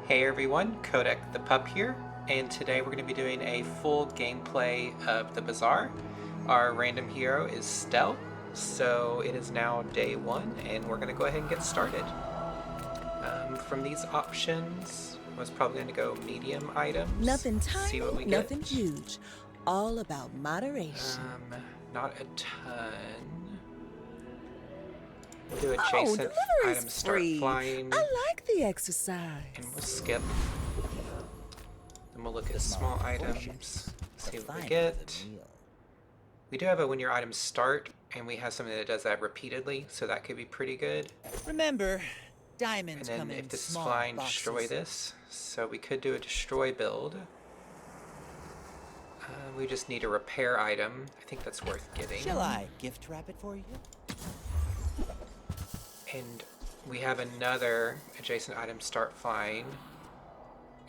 Hey everyone, Kodak the Pup here, and today we're going to be doing a full gameplay of the Bazaar. Our random hero is Stelle, so it is now day one, and we're going to go ahead and get started. From these options, I was probably going to go medium items. Nothing see what we tiny, get. nothing huge. All about moderation. Not a ton. We'll do Oh, adjacent delivery's items start free. flying, I like the exercise. and we'll skip. Then we'll look at small items, see what we get. We do have a when your items start, and we have something that does that repeatedly, so that could be pretty good. Remember, diamonds And come then in if this is small flying, boxes. destroy this. So we could do a destroy build. We just need a repair item. I think that's worth getting. Shall I gift wrap it for you? And we have another adjacent item start flying.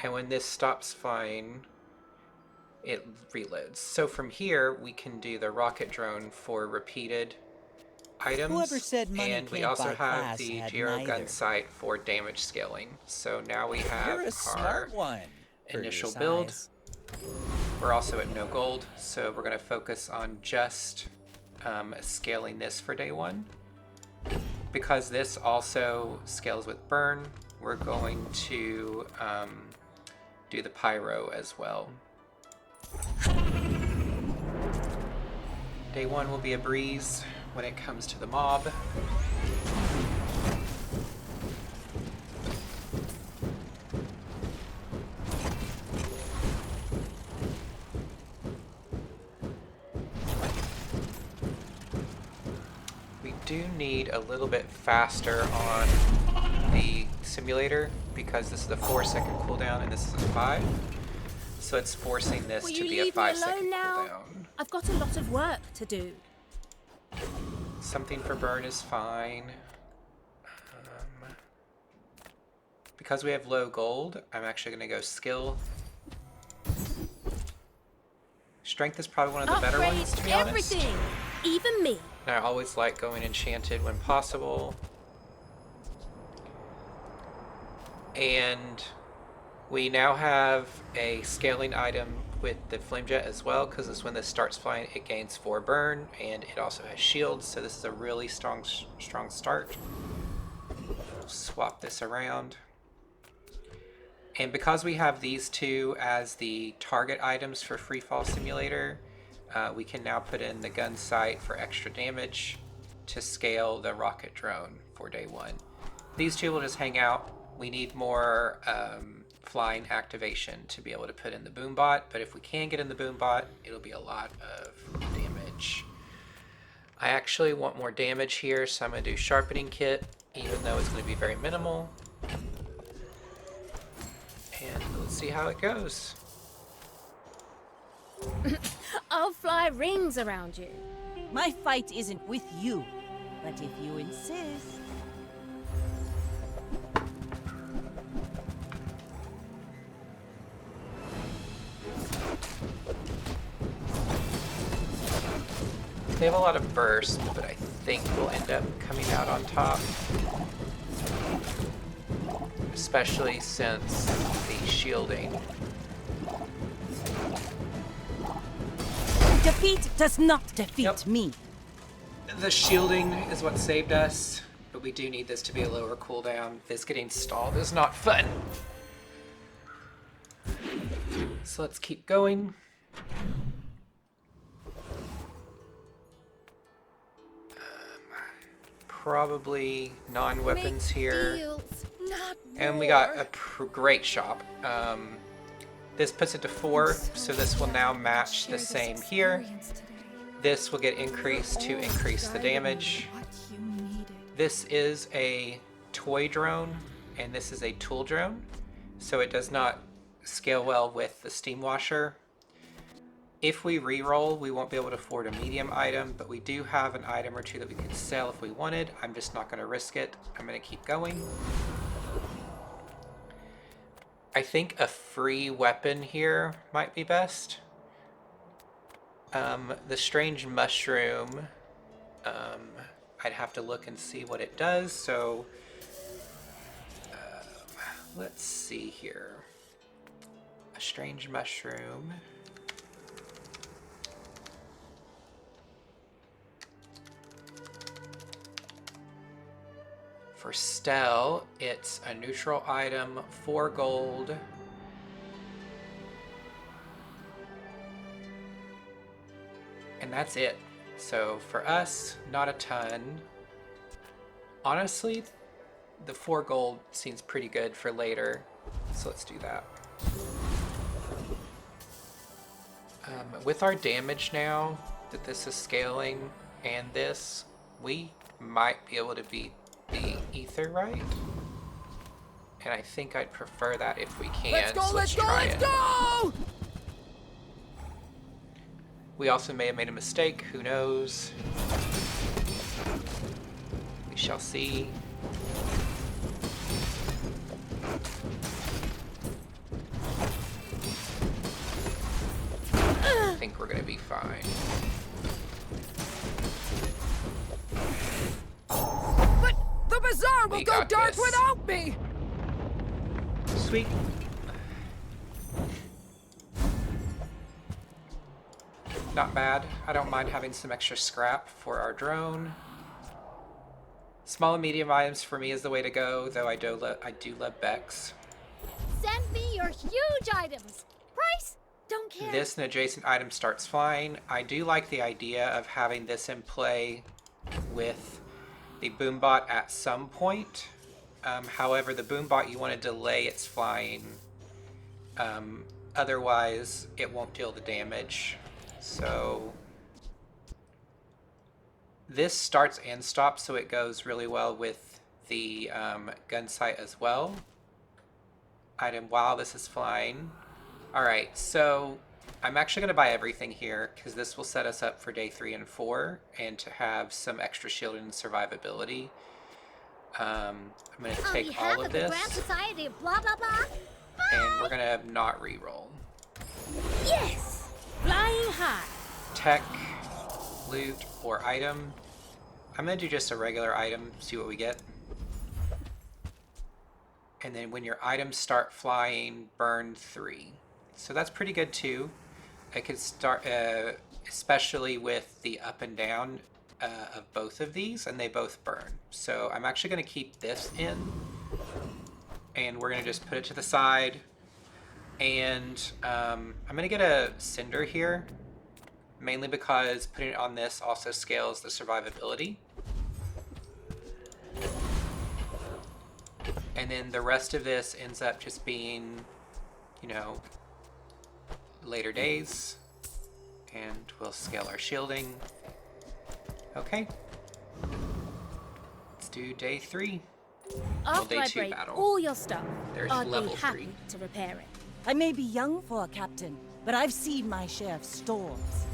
And when this stops flying, it reloads. So from here, we can do the rocket drone for repeated items. Whoever said money and we can't also buy have class the had gyro neither. gun sight for damage scaling. So now we have You're a our smart one. For initial your build. size. We're also at no gold, so we're going to focus on just scaling this for day one. Because this also scales with burn, we're going to do the pyro as well. Day one will be a breeze when it comes to the mob. We do need a little bit faster on the simulator because this is a 4-second cooldown and this is a 5. So it's forcing this to be a 5-second cooldown. I've got a lot of work to do. Something for burn is fine. Because we have low gold, I'm actually going to go skill. Strength is probably one of the better ones, to be honest. Everything, even me. And I always like going enchanted when possible. And we now have a scaling item with the flame jet as well, because when this starts flying, it gains 4 burn, and it also has shields, so this is a really strong start. Swap this around. And because we have these two as the target items for Free Fall Simulator, we can now put in the gun sight for extra damage to scale the rocket drone for day one. These two will just hang out. We need more flying activation to be able to put in the boombot, but if we can get in the boombot, it'll be a lot of damage. I actually want more damage here, so I'm going to do sharpening kit, even though it's going to be very minimal. And let's see how it goes. I'll fly rings around you. My fight isn't with you, but if you insist. They have a lot of burst, but I think we'll end up coming out on top. Especially since the shielding. Defeat does not defeat me. The shielding is what saved us, but we do need this to be a lower cooldown. This getting stalled is not fun. So let's keep going. Probably non-weapons here. Deals, not And we more. got a great shop. This puts it to 4, so this will now match the same here. This will get increased to increase the damage. This is a toy drone, and this is a tool drone, so it does not scale well with the steam washer. If we re-roll, we won't be able to afford a medium item, but we do have an item or two that we could sell if we wanted. I'm just not going to risk it. I'm going to keep going. I think a free weapon here might be best. The strange mushroom, I'd have to look and see what it does, so Let's see here. A strange mushroom. For Stelle, it's a neutral item, 4 gold. And that's it. So for us, not a ton. Honestly, the 4 gold seems pretty good for later. So let's do that. With our damage now, that this is scaling, and this, we might be able to beat the Ether, right? And I think I'd prefer that if we can. Let's go, so let's go, try let's it. go! We also may have made a mistake, who knows? We shall see. I think we're gonna be fine. But the Bazaar will We go got dark this. without me! Sweet. Not bad. I don't mind having some extra scrap for our drone. Small and medium items for me is the way to go, though I do love Bex. Send me your huge items. Price? Don't care. This and adjacent item starts flying. I do like the idea of having this in play with the boombot at some point. However, the boombot, you want to delay its flying. Otherwise, it won't deal the damage. So this starts and stops, so it goes really well with the gun sight as well. Item while this is flying. Alright, so I'm actually going to buy everything here because this will set us up for day 3 and 4 and to have some extra shielding and survivability. I'm going to take all of the Grand this Society of blah blah blah. and we're going to not reroll. Yes! Flying high. Tech, loot, or item. I'm going to do just a regular item, see what we get. And then when your items start flying, burn 3. So that's pretty good too. I could start, especially with the up and down of both of these, and they both burn. So I'm actually going to keep this in, and we're going to just put it to the side. And I'm going to get a cinder here, mainly because putting it on this also scales the survivability. And then the rest of this ends up just being, you know, later days. And we'll scale our shielding. Okay. Let's do day 3. After day I 2 break battle. all your stuff, There's I'd level be 3. happy to repair it. I may be young for a captain, but I've seen my share of storms.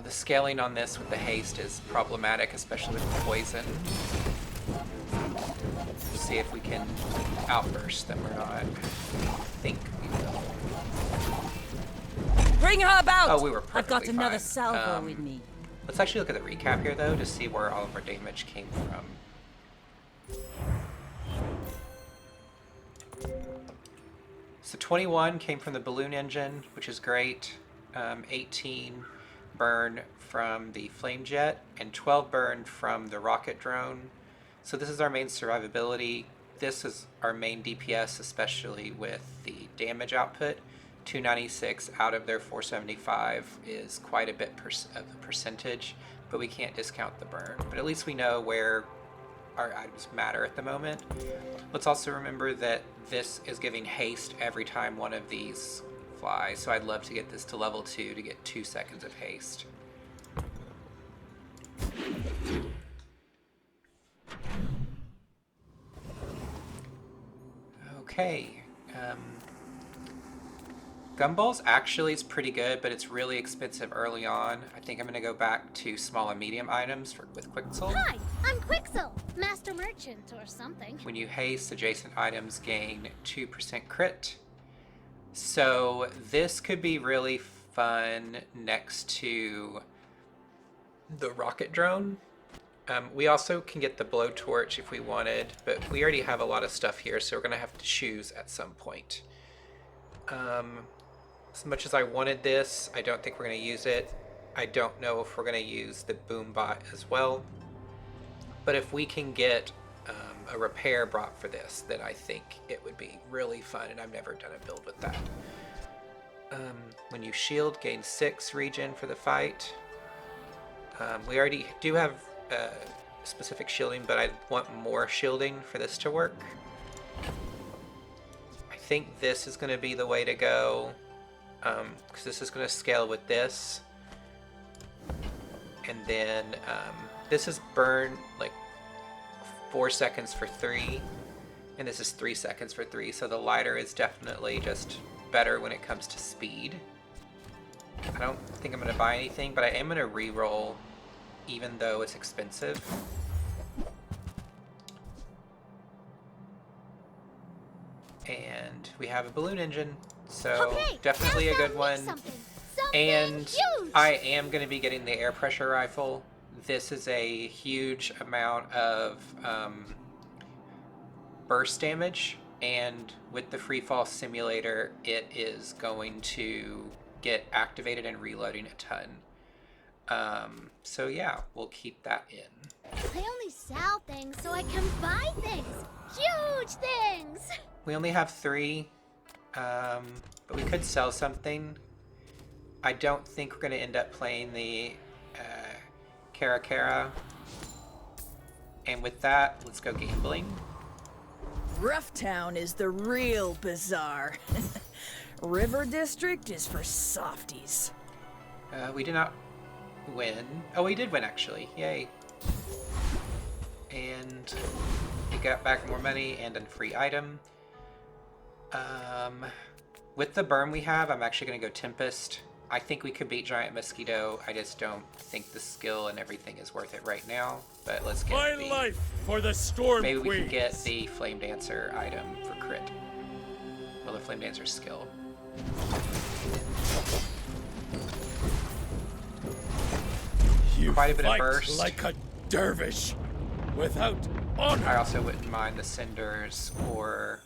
The scaling on this with the haste is problematic, especially with the poison. See if we can outburst them or not. I think we will. Bring her about! Oh, we were I've got perfectly another fine. salvo with me. Let's actually look at the recap here, though, to see where all of our damage came from. So 21 came from the balloon engine, which is great. 18 burn from the flame jet, and 12 burn from the rocket drone. So this is our main survivability. This is our main DPS, especially with the damage output. 296 out of their 475 is quite a bit of a percentage, but we can't discount the burn. But at least we know where our items matter at the moment. Let's also remember that this is giving haste every time one of these flies, so I'd love to get this to level 2 to get 2 seconds of haste. Okay. Gumballs actually is pretty good, but it's really expensive early on. I think I'm going to go back to small and medium items with Quixel. Hi, I'm Quixel, Master Merchant or something. When you haste, adjacent items gain 2% crit. So this could be really fun next to the rocket drone. We also can get the blowtorch if we wanted, but we already have a lot of stuff here, so we're going to have to choose at some point. As much as I wanted this, I don't think we're going to use it. I don't know if we're going to use the boom bot as well. But if we can get a repair bot for this, then I think it would be really fun, and I've never done a build with that. When you shield, gain 6 regen for the fight. We already do have specific shielding, but I want more shielding for this to work. I think this is going to be the way to go, because this is going to scale with this. And then this is burn like 4 seconds for 3, and this is 3 seconds for 3, so the lighter is definitely just better when it comes to speed. I don't think I'm going to buy anything, but I am going to re-roll even though it's expensive. And we have a balloon engine, so Okay, definitely now a good tell me one. Something And huge. I am going to be getting the air pressure rifle. This is a huge amount of burst damage, and with the free fall simulator, it is going to get activated and reloading a ton. So yeah, we'll keep that in. I only sell things so I can buy things. Huge things. We only have 3, but we could sell something. I don't think we're going to end up playing the Kara Kara. And with that, let's go gambling. Rough Town is the real Bazaar. River District is for softies. We did not win. Oh, we did win, actually. Yay. And we got back more money and a free item. With the burn we have, I'm actually going to go Tempest. I think we could beat Giant Mosquito. I just don't think the skill and everything is worth it right now. But let's get My life for the Storm maybe we can Queens. get the Flame Dancer item for crit. Well, the Flame Dancer skill. You Quite a bit of fight burst. like a dervish, without honor. I also wouldn't mind the Cinders or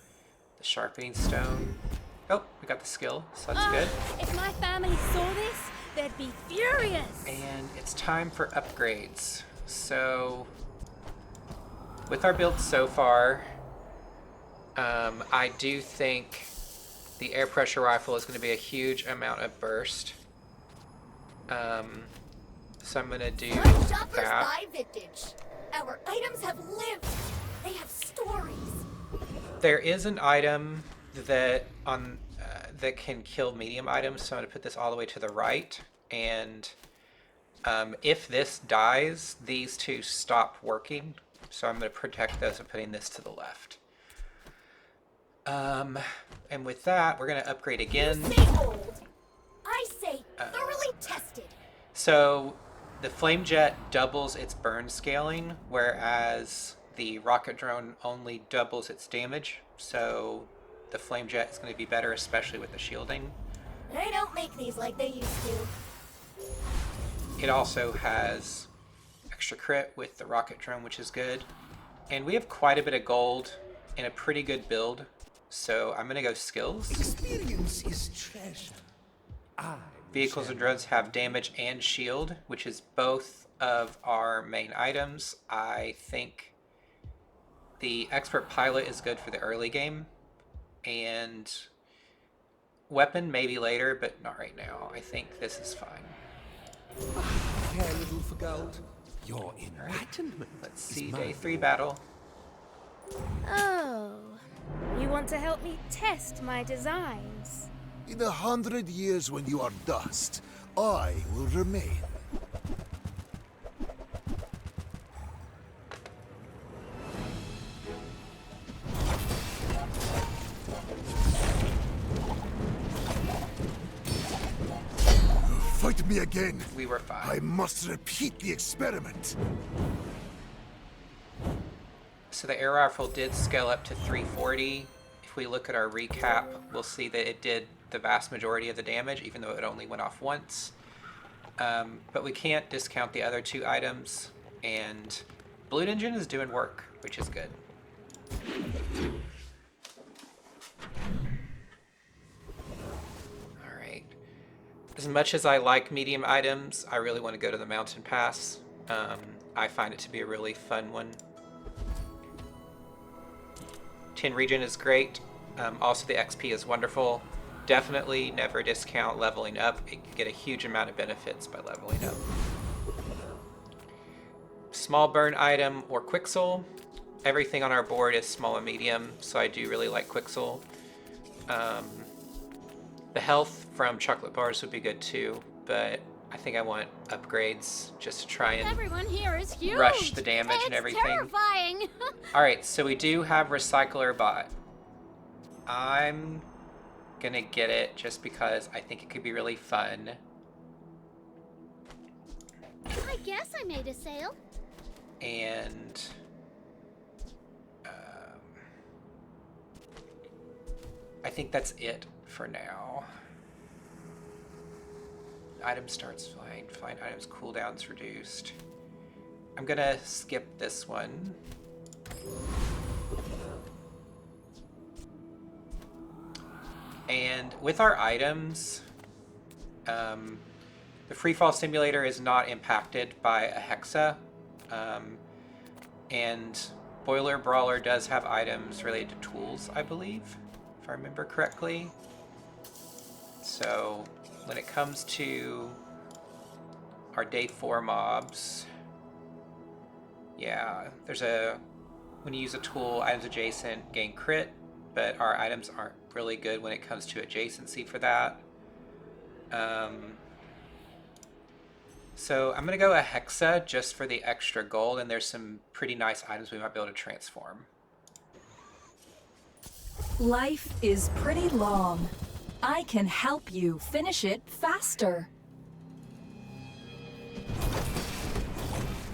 the Sharpening Stone. Oh, we got the skill, so that's good. If my family saw this, they'd be furious. And it's time for upgrades. So, with our build so far, I do think the air pressure rifle is going to be a huge amount of burst. So I'm going to do Like shoppers that. buy vintage. Our items have lived. They have stories. There is an item that that can kill medium items, so I'm going to put this all the way to the right. And if this dies, these two stop working. So I'm going to protect those and putting this to the left. And with that, we're going to upgrade again. You say old. I say thoroughly tested. So the Flame Jet doubles its burn scaling, whereas the Rocket Drone only doubles its damage. So the Flame Jet is going to be better, especially with the shielding. They don't make these like they used to. It also has extra crit with the Rocket Drone, which is good. And we have quite a bit of gold and a pretty good build. So I'm going to go skills. Experience is treasure. Vehicles and drones have damage and shield, which is both of our main items. I think the Expert Pilot is good for the early game. And weapon maybe later, but not right now. I think this is fine. Care little for gold. Your enlightenment. Let's is see, mine. day 3 battle. Oh, you want to help me test my designs? In 100 years when you are dust, I will remain. Fight me again. We were I fine. must repeat the experiment. So the air rifle did scale up to 340. If we look at our recap, we'll see that it did the vast majority of the damage, even though it only went off once. But we can't discount the other two items. And Blue Engine is doing work, which is good. Alright. As much as I like medium items, I really want to go to the Mountain Pass. I find it to be a really fun one. 10 region is great. Also the XP is wonderful. Definitely never discount leveling up. You can get a huge amount of benefits by leveling up. Small burn item or Quixel. Everything on our board is small and medium, so I do really like Quixel. The health from chocolate bars would be good too, but I think I want upgrades just to try and Everyone here is huge. rush the damage and everything. Terrifying. Alright, so we do have Recycler Bot. I'm gonna get it just because I think it could be really fun. I guess I made a sale. And I think that's it for now. Item starts flying. Flying items cooldowns reduced. I'm gonna skip this one. And with our items, the freefall simulator is not impacted by a hexa. And Boiler Brawler does have items related to tools, I believe, if I remember correctly. So when it comes to our day 4 mobs, yeah, when you use a tool, items adjacent gain crit, but our items aren't really good when it comes to adjacency for that. So I'm going to go a Hexa just for the extra gold, and there's some pretty nice items we might be able to transform. Life is pretty long. I can help you finish it faster.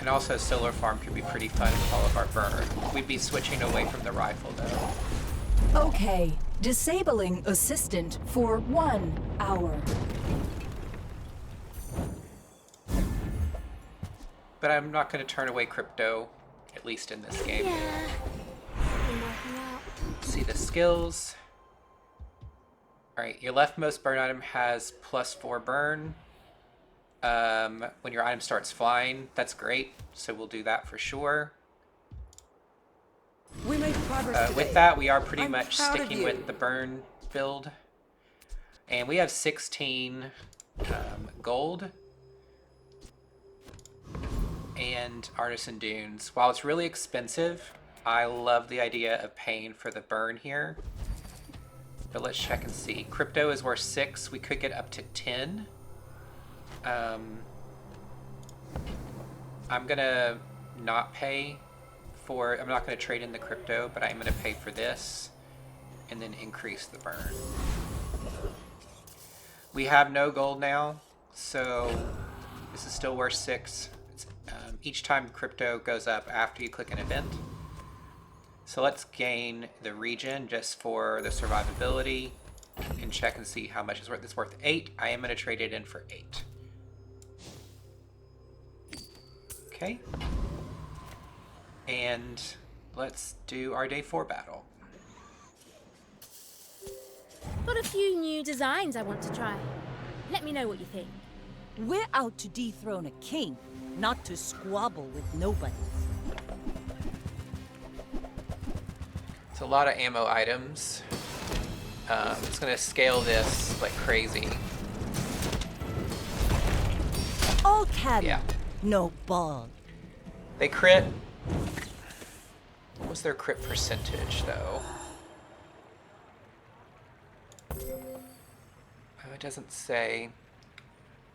And also Solar Farm could be pretty fun with all of our burn. We'd be switching away from the rifle though. Okay, disabling assistant for 1 hour. But I'm not going to turn away crypto, at least in this game. Yeah. Been working out. See the skills. Alright, your leftmost burn item has +4 burn. When your item starts flying, that's great. So we'll do that for sure. We made progress today. With that, we are pretty I'm much proud of sticking you. with the burn build. And we have 16 gold. And Artisan Dunes. While it's really expensive, I love the idea of paying for the burn here. But let's check and see. Crypto is worth 6. We could get up to 10. I'm gonna not pay for... I'm not gonna trade in the crypto, but I'm gonna pay for this. And then increase the burn. We have no gold now, so this is still worth 6. Each time crypto goes up after you click an event. So let's gain the region just for the survivability and check and see how much it's worth. It's worth 8. I am going to trade it in for 8. Okay. And let's do our day 4 battle. Got a few new designs I want to try. Let me know what you think. We're out to dethrone a king, not to squabble with nobody. It's a lot of ammo items. It's gonna scale this like crazy. All cannon, Yeah. no ball. They crit. What was their crit percentage though? Oh, it doesn't say,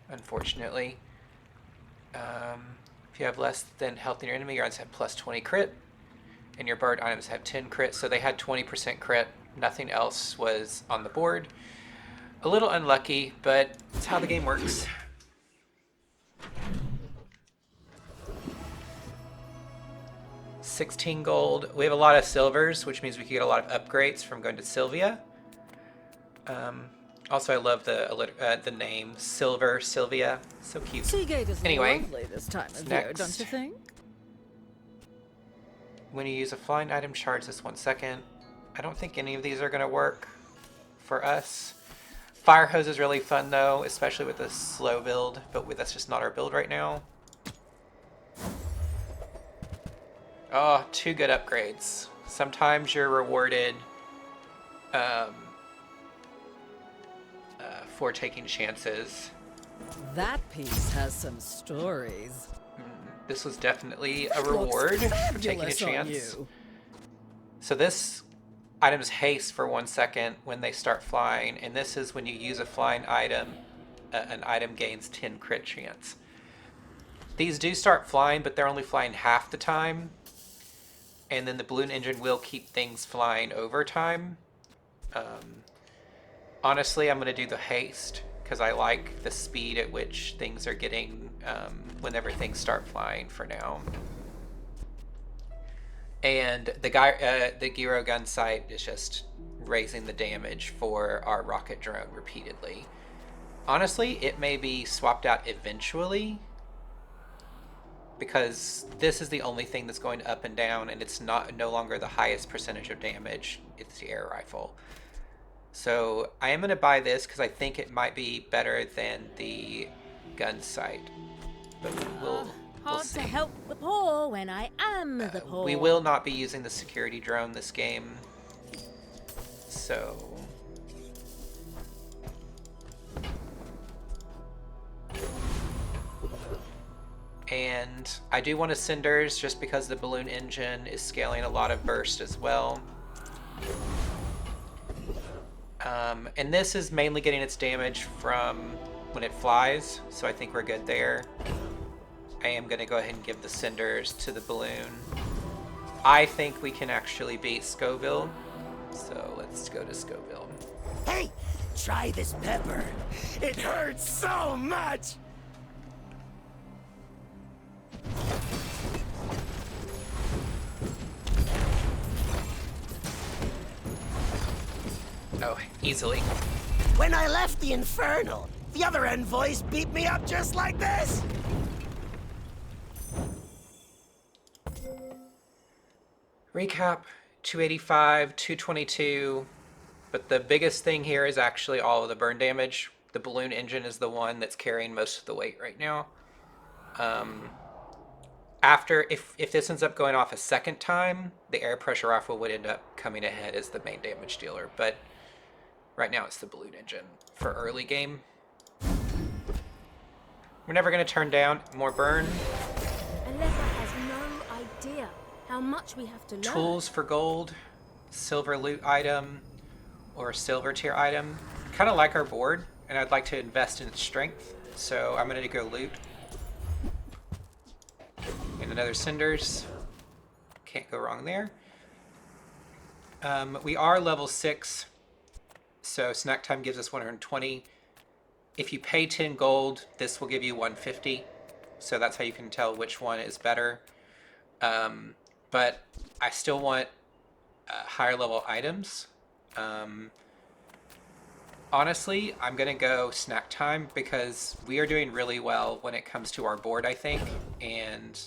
unfortunately. If you have less than health in your enemy, your items have +20 crit, and your bird items have 10 crit, so they had 20% crit. Nothing else was on the board. A little unlucky, but it's how the game works. $16 gold. We have a lot of silvers, which means we can get a lot of upgrades from going to Sylvia. Also, I love the name Sylvia. So cute. Seagate is Anyway, lovely this time of next. year, don't you think? When you use a flying item, charge this 1 second. I don't think any of these are going to work for us. Fire hose is really fun though, especially with a slow build, but that's just not our build right now. Oh, 2 good upgrades. Sometimes you're rewarded for taking chances. That piece has some stories. This was definitely a reward for taking a chance. So this items haste for 1 second when they start flying, and this is when you use a flying item, an item gains 10 crit chance. These do start flying, but they're only flying half the time, and then the balloon engine will keep things flying over time. Honestly, I'm going to do the haste because I like the speed at which things are getting whenever things start flying for now. And the gyro gun sight is just raising the damage for our rocket drone repeatedly. Honestly, it may be swapped out eventually because this is the only thing that's going up and down, and it's no longer the highest percentage of damage. It's the air rifle. So I am going to buy this because I think it might be better than the gun sight. But we'll Hard see. to help the poor when I am the poor. We will not be using the security drone this game. So... And I do want a Cinders just because the balloon engine is scaling a lot of burst as well. And this is mainly getting its damage from when it flies, so I think we're good there. I am going to go ahead and give the Cinders to the balloon. I think we can actually beat Scoville, so let's go to Scoville. Hey, try this pepper. It hurts so much. Oh, easily. When I left the Infernal, the other envoys beat me up just like this. Recap, 285, 222, but the biggest thing here is actually all of the burn damage. The balloon engine is the one that's carrying most of the weight right now. If this ends up going off a second time, the air pressure rifle would end up coming ahead as the main damage dealer, but right now it's the balloon engine for early game. We're never going to turn down more burn. Aleva has no idea how much we have to learn. Tools for gold, silver loot item, or silver tier item. Kind of like our board, and I'd like to invest in its strength, so I'm going to go loot. And another Cinders. Can't go wrong there. We are level 6, so snack time gives us 120. If you pay 10 gold, this will give you 150. So that's how you can tell which one is better. But I still want higher level items. Honestly, I'm going to go snack time because we are doing really well when it comes to our board, I think. And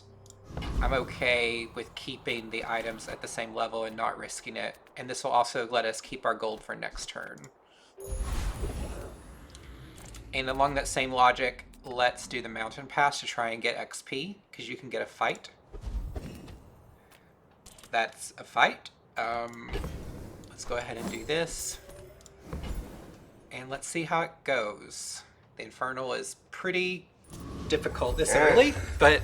I'm okay with keeping the items at the same level and not risking it. And this will also let us keep our gold for next turn. And along that same logic, let's do the mountain pass to try and get XP, because you can get a fight. That's a fight. Let's go ahead and do this. And let's see how it goes. The Infernal is pretty difficult this early, but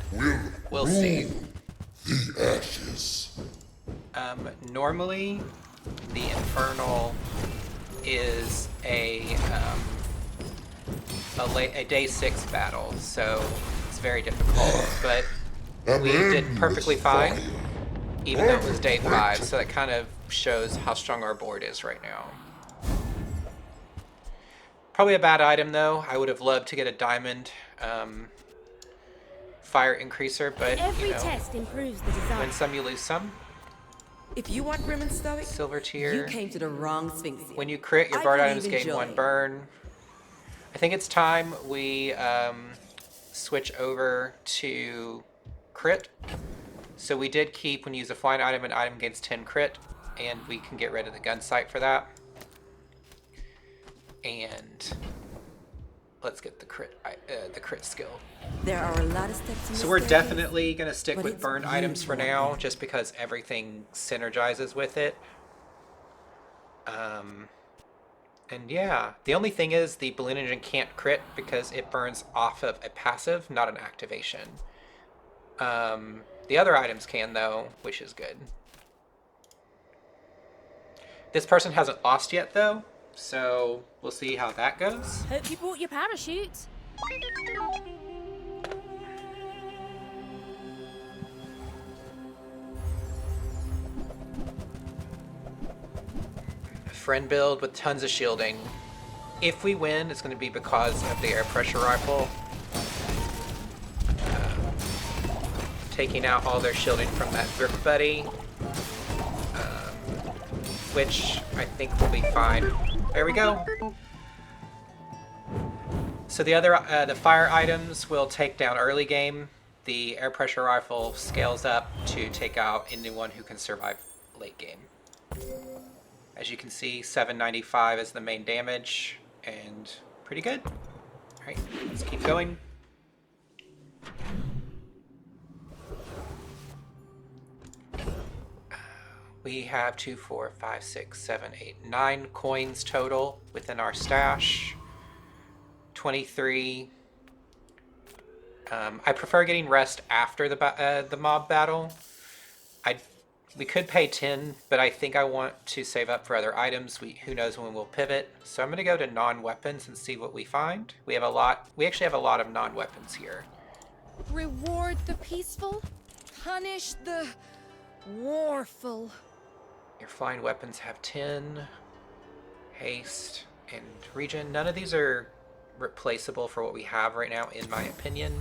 we'll see. The ashes. Normally, the Infernal is a day 6 battle, so it's very difficult, but we did perfectly fine, even though it was day 5, so that kind of shows how strong our board is right now. Probably a bad item, though. I would have loved to get a diamond fire increaser, but, Every test improves the design. win some, you lose some. If you want grim and stoic, Silver tier. you came to the wrong Sphinx. When you crit, your bird items gain 1 burn. I think it's time we switch over to crit. So we did keep, when you use a flying item, an item gains 10 crit, and we can get rid of the gun sight for that. And let's get the crit skill. There are a lot of steps in So this we're staircase, definitely going to stick but with it's burned items for really now, not just because everything synergizes with it. And yeah, the only thing is the balloon engine can't crit because it burns off of a passive, not an activation. The other items can though, which is good. This person hasn't lost yet though, so we'll see how that goes. Hope you bought your parachute. Friend build with tons of shielding. If we win, it's going to be because of the air pressure rifle. Taking out all their shielding from that brick buddy. Which I think will be fine. There we go. So the other, the fire items will take down early game. The air pressure rifle scales up to take out anyone who can survive late game. As you can see, 795 is the main damage, and pretty good. All right, let's keep going. We have 2, 4, 5, 6, 7, 8, 9 coins total within our stash. 23. I prefer getting rest after the mob battle. We could pay 10, but I think I want to save up for other items. Who knows when we'll pivot. So I'm going to go to non-weapons and see what we find. We actually have a lot of non-weapons here. Reward the peaceful, punish the warful. Your flying weapons have 10, haste, and regen. None of these are replaceable for what we have right now, in my opinion.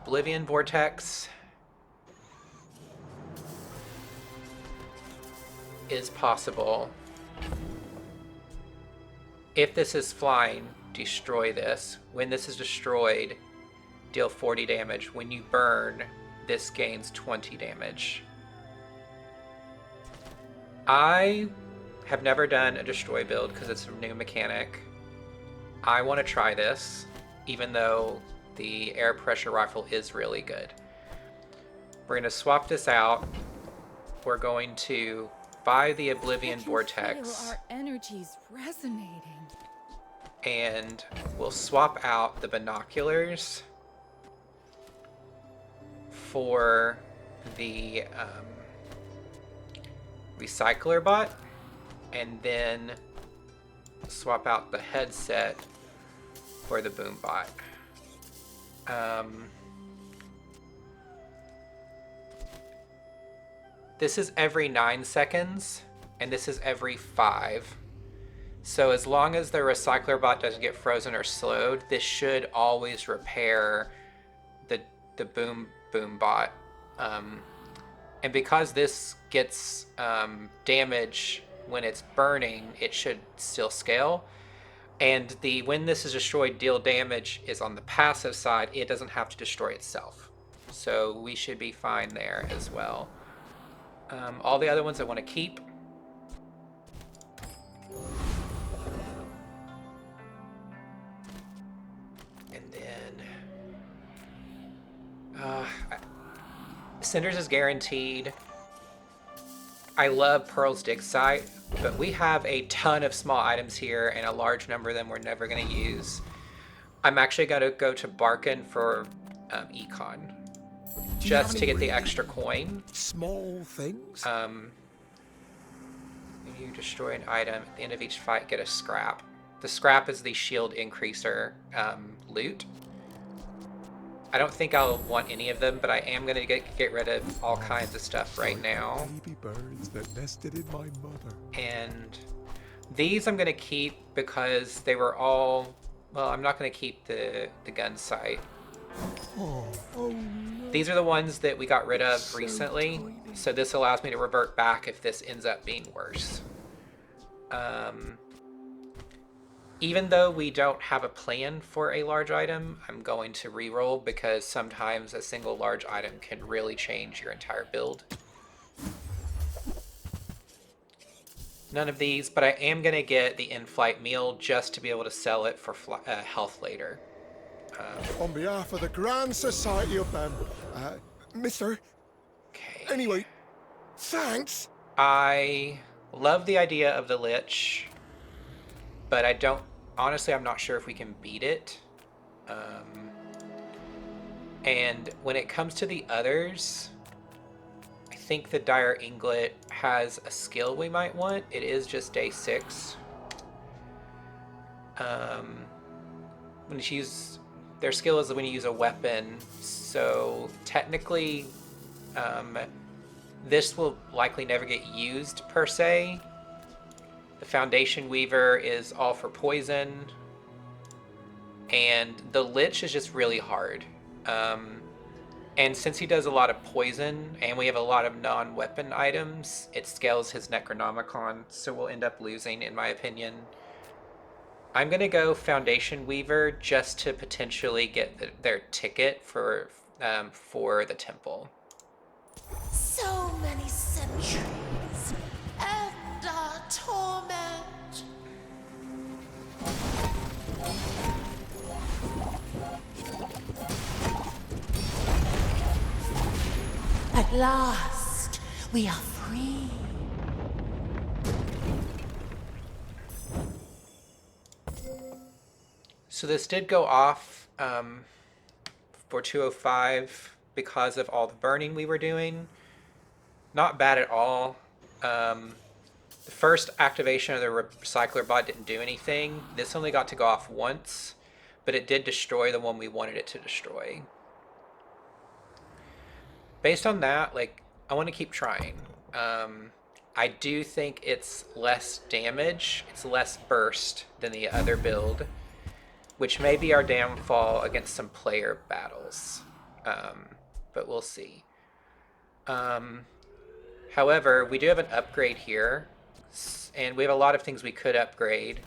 Oblivion Vortex is possible. If this is flying, destroy this. When this is destroyed, deal 40 damage. When you burn, this gains 20 damage. I have never done a destroy build because it's a new mechanic. I want to try this, even though the air pressure rifle is really good. We're going to swap this out. We're going to buy the Oblivion Vortex. Feel our energies resonating. And we'll swap out the binoculars for the recycler bot, and then swap out the headset for the boom bot. This is every 9 seconds, and this is every 5. So as long as the recycler bot doesn't get frozen or slowed, this should always repair the boom bot. And because this gets damage when it's burning, it should still scale. And when this is destroyed, deal damage is on the passive side. It doesn't have to destroy itself. So we should be fine there as well. All the other ones I want to keep. And then Cinders is guaranteed. I love Pearl's dig site, but we have a ton of small items here, and a large number of them we're never going to use. I'm actually going to go to Barkin for Econ, just to get the extra coin. Small things? When you destroy an item, at the end of each fight, get a scrap. The scrap is the shield increaser loot. I don't think I'll want any of them, but I am going to get rid of all kinds of stuff right now. Baby birds that nested in my mother. And these I'm going to keep because they were all... Well, I'm not going to keep the gun sight. Oh no. These are the ones that we got rid of recently, so this allows me to revert back if this ends up being worse. even though we don't have a plan for a large item, I'm going to reroll because sometimes a single large item can really change your entire build. None of these, but I am going to get the in-flight meal just to be able to sell it for health later. On behalf of the Grand Society of Mister. Okay. Anyway, thanks. I love the idea of the Lich, but I don't. Honestly, I'm not sure if we can beat it. And when it comes to the others, I think the Dire Inglet has a skill we might want. It is just day 6. When you use their skill is when you use a weapon. So technically, this will likely never get used per se. The Foundation Weaver is all for poison, and the Lich is just really hard. And since he does a lot of poison, and we have a lot of non-weapon items, it scales his Necronomicon, so we'll end up losing, in my opinion. I'm going to go Foundation Weaver just to potentially get their ticket for the temple. So many centuries and torment. At last, we are free. So this did go off for 205 because of all the burning we were doing. Not bad at all. The first activation of the recycler bot didn't do anything. This only got to go off once, but it did destroy the one we wanted it to destroy. Based on that, like, I want to keep trying. I do think it's less damage, it's less burst than the other build, which may be our downfall against some player battles. But we'll see. However, we do have an upgrade here, and we have a lot of things we could upgrade.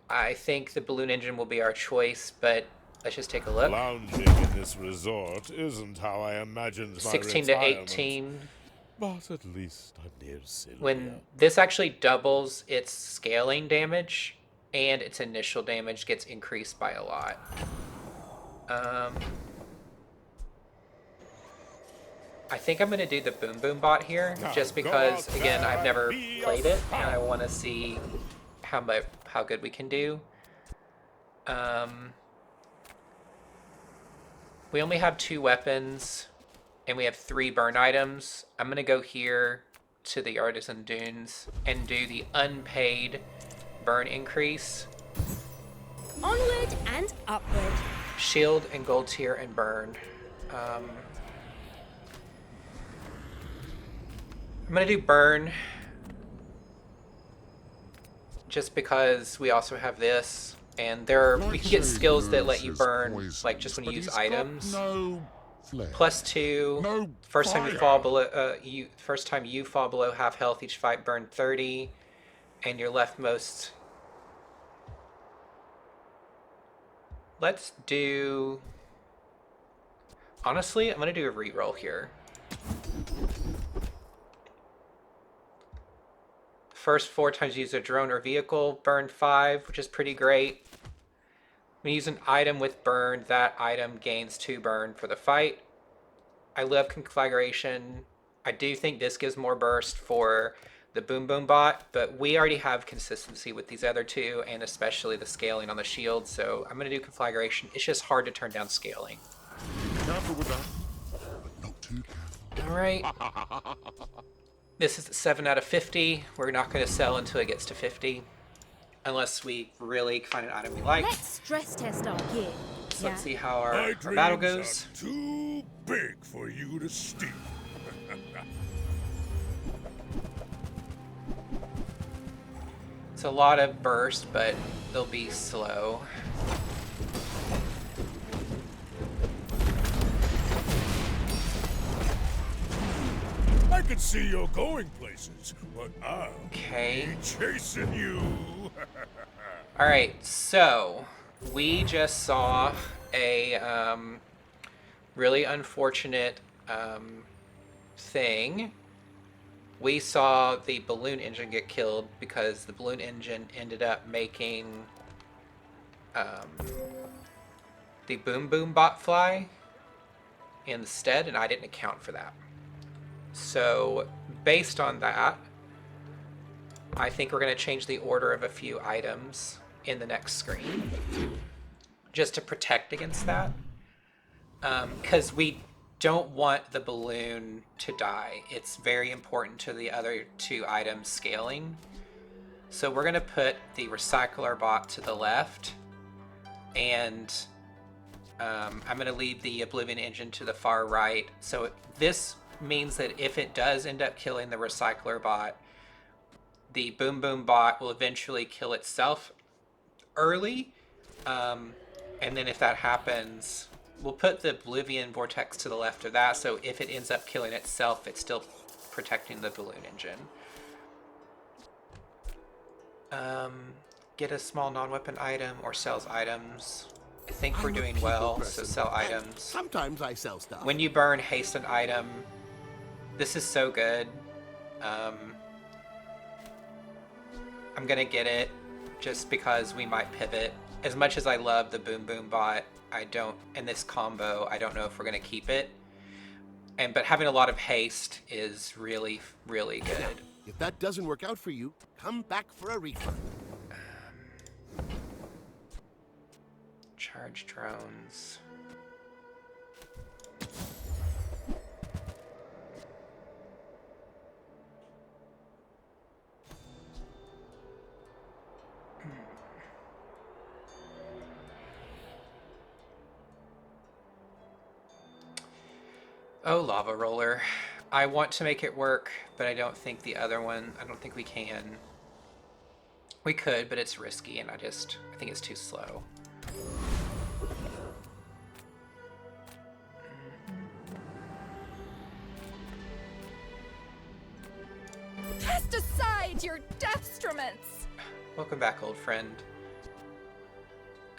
I think the balloon engine will be our choice, but let's just take a look. Lounging in this resort isn't how I imagined my 16 to 18. But at least I'm near Sylvia. When this actually doubles its scaling damage, and its initial damage gets increased by a lot. I think I'm going to do the Boom Boom bot here, just because, again, I've never played it, and I want to see how good we can do. We only have 2 weapons, and we have 3 burn items. I'm going to go here to the Artisan Dunes and do the unpaid burn increase. Onward and upward. Shield and gold tier and burn. I'm gonna do burn just because we also have this, and we can get skills that let you burn, like just when you use items. +2. First time you fall below, first time you fall below half health each fight, burn 30, and your leftmost. Let's do. Honestly, I'm gonna do a reroll here. First 4 times you use a drone or vehicle, burn 5, which is pretty great. When you use an item with burn, that item gains 2 burn for the fight. I love conflagration. I do think this gives more burst for the Boom Boom bot, but we already have consistency with these other 2, and especially the scaling on the shield, so I'm going to do conflagration. It's just hard to turn down scaling. Careful with that, but not too careful. Alright. This is 7 out of 50. We're not going to sell until it gets to 50. Unless we really find an item we like. Let's stress test our gear. So let's see how our battle goes. Are too big for you to steal. It's a lot of burst, but they'll be slow. I can see you're going places, but I'll be chasing you. Alright, so we just saw a really unfortunate thing. We saw the balloon engine get killed because the balloon engine ended up making the boom boom bot fly instead, and I didn't account for that. So based on that, I think we're going to change the order of a few items in the next screen just to protect against that, because we don't want the balloon to die. It's very important to the other two items scaling. So we're going to put the recycler bot to the left, and I'm going to leave the Oblivion engine to the far right. So this means that if it does end up killing the recycler bot, the boom boom bot will eventually kill itself early. And then if that happens, we'll put the Oblivion vortex to the left of that. So if it ends up killing itself, it's still protecting the balloon engine. Get a small non-weapon item or sells items. I think we're doing well, so sell items. Sometimes I sell stuff. When you burn, haste an item. This is so good. I'm gonna get it just because we might pivot. As much as I love the boom boom bot, I don't, in this combo, I don't know if we're gonna keep it. But having a lot of haste is really, really good. If that doesn't work out for you, come back for a refund. Charge drones. Oh, lava roller. I want to make it work, but I don't think the other one, I don't think we can. We could, but it's risky, and I think it's too slow. Cast aside your deathstruments! Welcome back, old friend.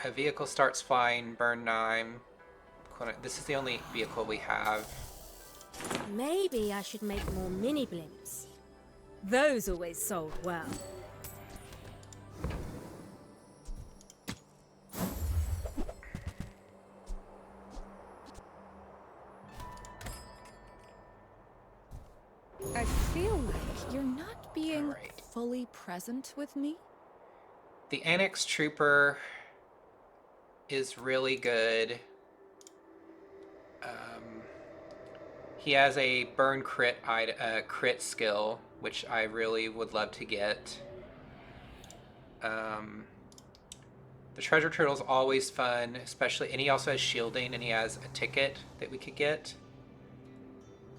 A vehicle starts flying, burn 9. This is the only vehicle we have. Maybe I should make more mini blimps. Those always sold well. I feel like you're not being fully present with me. The Annex Trooper is really good. He has a burn crit skill, which I really would love to get. The Treasure Turtle's always fun, especially, and he also has shielding, and he has a ticket that we could get.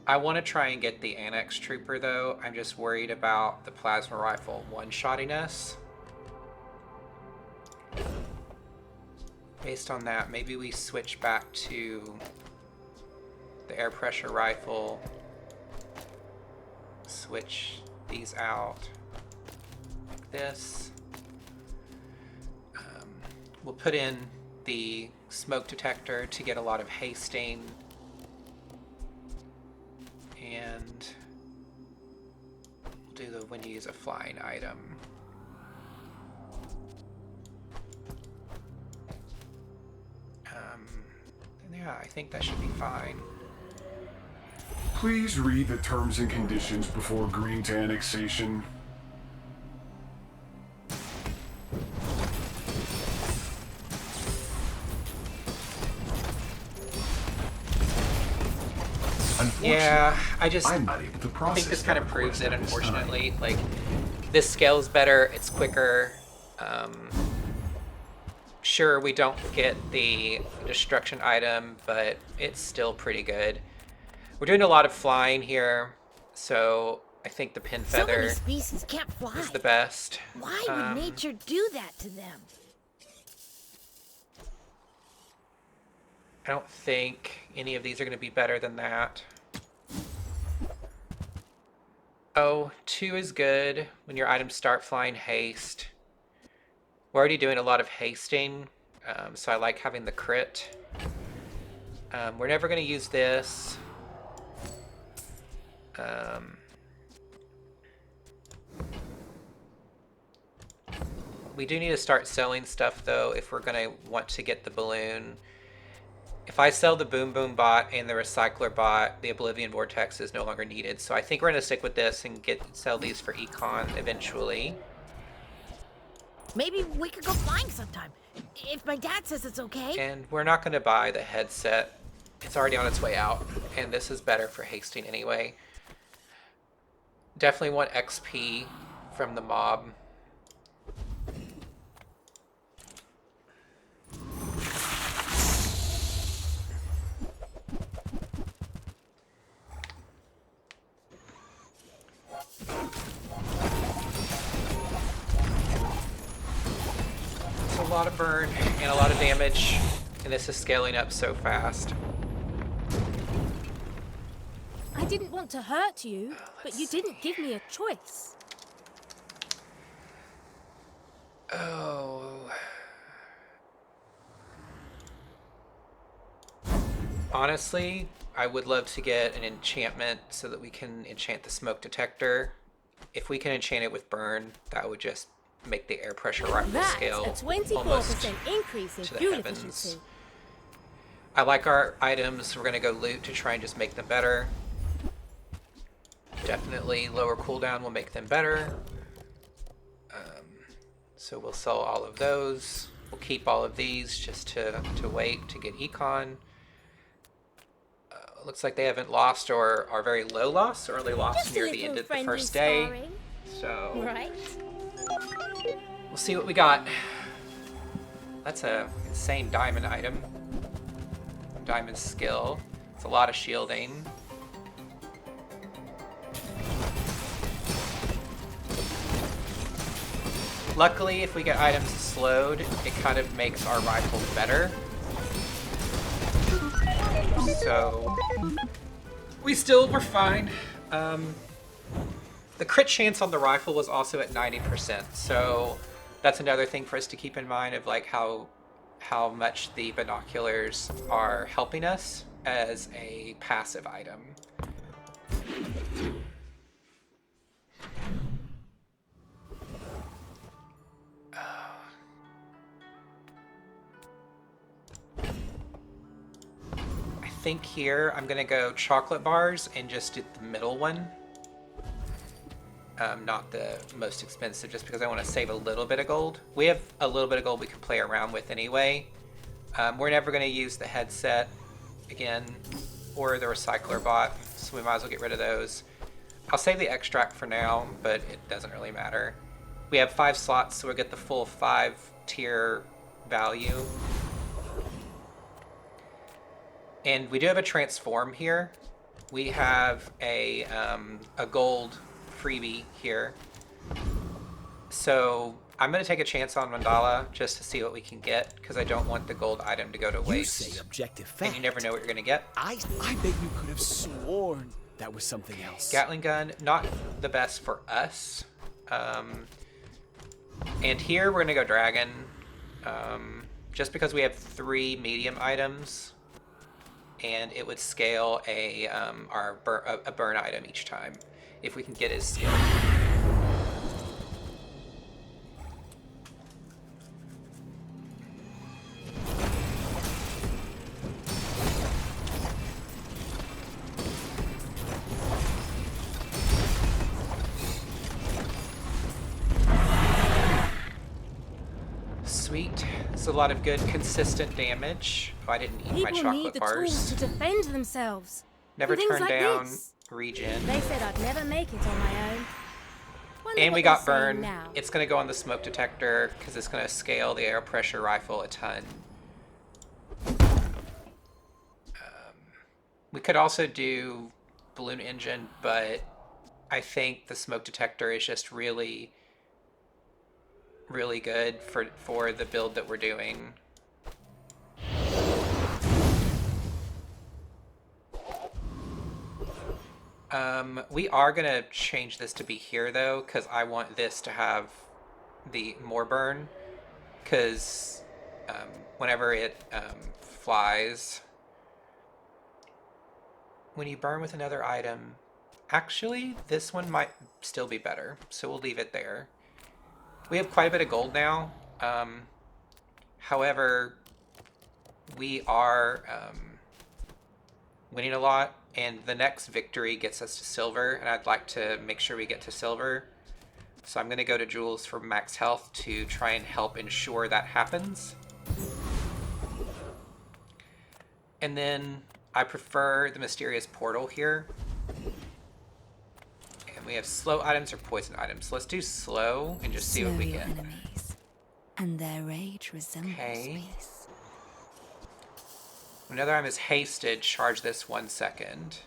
I want to try and get the Annex Trooper, though. I'm just worried about the plasma rifle one-shotting us. Based on that, maybe we switch back to the air pressure rifle. Switch these out like this. We'll put in the smoke detector to get a lot of hasting. And we'll do the when you use a flying item. Yeah, I think that should be fine. Please read the terms and conditions before agreeing to annexation. Yeah, I'm not able to process. I think this kind of proves it, unfortunately. Like, this scales better, it's quicker. Sure, we don't get the destruction item, but it's still pretty good. We're doing a lot of flying here, so I think the pin So feather many species can't fly. is the best. Why would nature do that to them? I don't think any of these are going to be better than that. Oh, 2 is good when your items start flying haste. We're already doing a lot of hasting, so I like having the crit. We're never going to use this. We do need to start selling stuff, though, if we're going to want to get the balloon. If I sell the Boom Boom bot and the Recycler bot, the Oblivion Vortex is no longer needed. So I think we're going to stick with this and sell these for Econ eventually. Maybe we could go flying sometime, if my dad says it's okay. And we're not going to buy the headset. It's already on its way out, and this is better for hasting anyway. Definitely want XP from the mob. It's a lot of burn and a lot of damage, and this is scaling up so fast. I didn't want to hurt you, but you didn't give me a choice. Oh. Honestly, I would love to get an enchantment so that we can enchant the Smoke Detector. If we can enchant it with burn, that would just make the air pressure rifle scale That's a 24% increase in to the fuel heavens. efficiency. I like our items. We're going to go loot to try and just make them better. Definitely lower cooldown will make them better. So we'll sell all of those. We'll keep all of these just to wait to get Econ. Looks like they haven't lost or are very low loss, or they lost Just near a the end little of the friendly first day. sparring. So Right? we'll see what we got. That's a insane diamond item. Diamond skill. It's a lot of shielding. Luckily, if we get items slowed, it kind of makes our rifle better. So we still were fine. The crit chance on the rifle was also at 90%, so that's another thing for us to keep in mind of like how much the binoculars are helping us as a passive item. I think here I'm gonna go chocolate bars and just do the middle one. Not the most expensive, just because I want to save a little bit of gold. We have a little bit of gold we can play around with anyway. We're never going to use the headset again, or the recycler bot, so we might as well get rid of those. I'll save the extract for now, but it doesn't really matter. We have 5 slots, so we'll get the full 5-tier value. And we do have a transform here. We have a gold freebie here. So I'm going to take a chance on Mandala just to see what we can get, because I don't want the gold item to go to waste. You say objective fact. And you never know what you're going to get. I bet you could have sworn that was something else. Gatling gun, not the best for us. And here we're going to go dragon. Just because we have 3 medium items, and it would scale a burn item each time if we can get his skill. Sweet. It's a lot of good, consistent damage. Oh, I didn't eat my People chocolate need the bars. tools to defend themselves. Never And things turn like down this. regen. They said I'd never make it on my own. Wonder And what we they're got saying burn. now. It's going to go on the smoke detector because it's going to scale the air pressure rifle a ton. We could also do balloon engine, but I think the smoke detector is just really, really good for the build that we're doing. We are gonna change this to be here though, because I want this to have the more burn. because whenever it flies, when you burn with another item, actually, this one might still be better, so we'll leave it there. We have quite a bit of gold now. However, we are winning a lot, and the next victory gets us to silver, and I'd like to make sure we get to silver. So I'm going to go to Jules for max health to try and help ensure that happens. And then I prefer the mysterious portal here. And we have slow items or poison items. So let's do slow and just see what we get. Enemies, and their rage resembles peace. Another item is hasted. Charge this 1 second.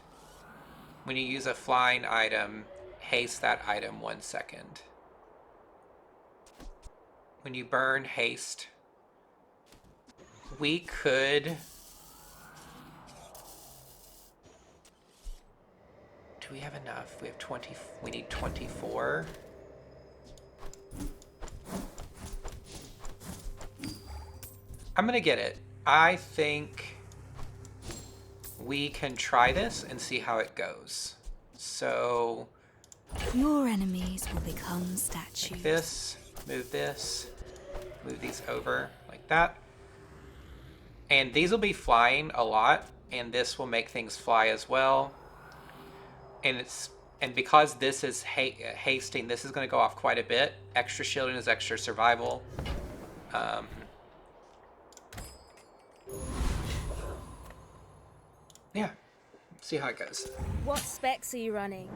When you use a flying item, haste that item 1 second. When you burn, haste. We could... Do we have enough? We have 20. We need 24. I'm gonna get it. I think we can try this and see how it goes. So... Your enemies will become statues. Like this. Move this. Move these over like that. And these will be flying a lot, and this will make things fly as well. And because this is hasting, this is going to go off quite a bit. Extra shielding is extra survival. Yeah, see how it goes. What specs are you running?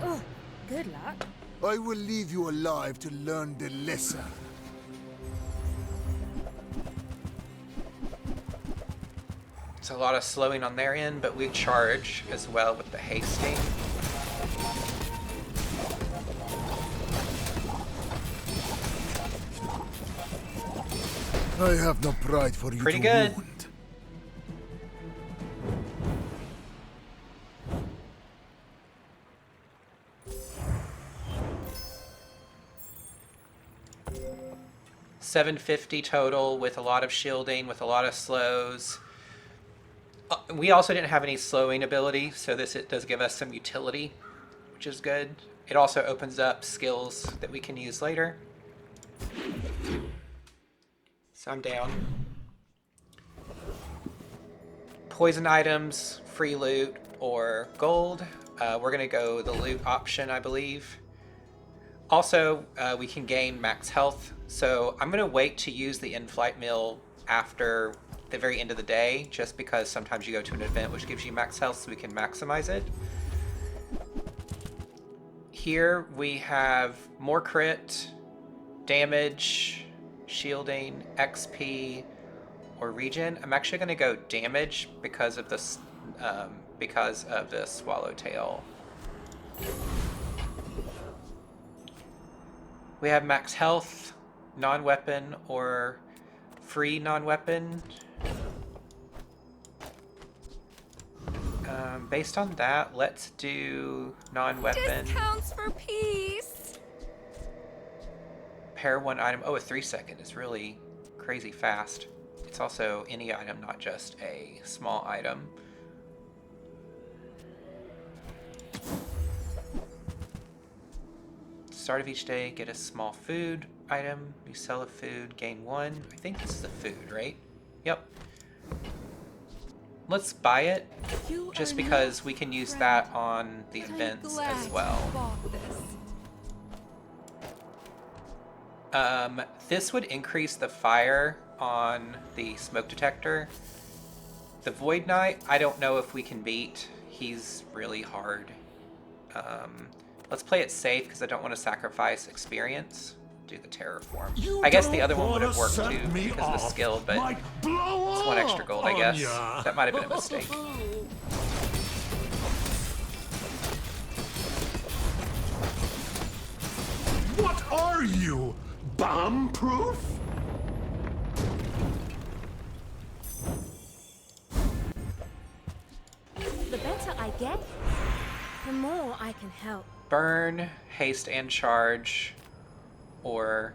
Oh, good luck. I will leave you alive to learn the lesson. It's a lot of slowing on their end, but we charge as well with the hasting. I have no pride for you. Pretty to good. Wound. $750 total with a lot of shielding, with a lot of slows. We also didn't have any slowing ability, so it does give us some utility, which is good. It also opens up skills that we can use later. So I'm down. Poison items, free loot, or gold. We're gonna go the loot option, I believe. Also, we can gain max health, so I'm going to wait to use the in-flight meal after the very end of the day, just because sometimes you go to an event which gives you max health, so we can maximize it. Here we have more crit, damage, shielding, XP, or regen. I'm actually going to go damage because of the Swallowtail. We have max health, non-weapon, or free non-weapon. Based on that, let's do non-weapon. Discounts for peace. Pair one item. Oh, a 3 second is really crazy fast. It's also any item, not just a small item. Start of each day, get a small food item. You sell a food, gain 1. I think this is the food, right? Yep. Let's buy it, just because we can use that on the events as well. This would increase the fire on the smoke detector. The Void Knight, I don't know if we can beat. He's really hard. Let's play it safe because I don't want to sacrifice experience. Do the terraform. I guess the other one would have worked too because of the skill, but it's 1 extra gold, I guess. That might have been a mistake. What are you? Bomb-proof? The better I get, the more I can help. Burn, haste, and charge, or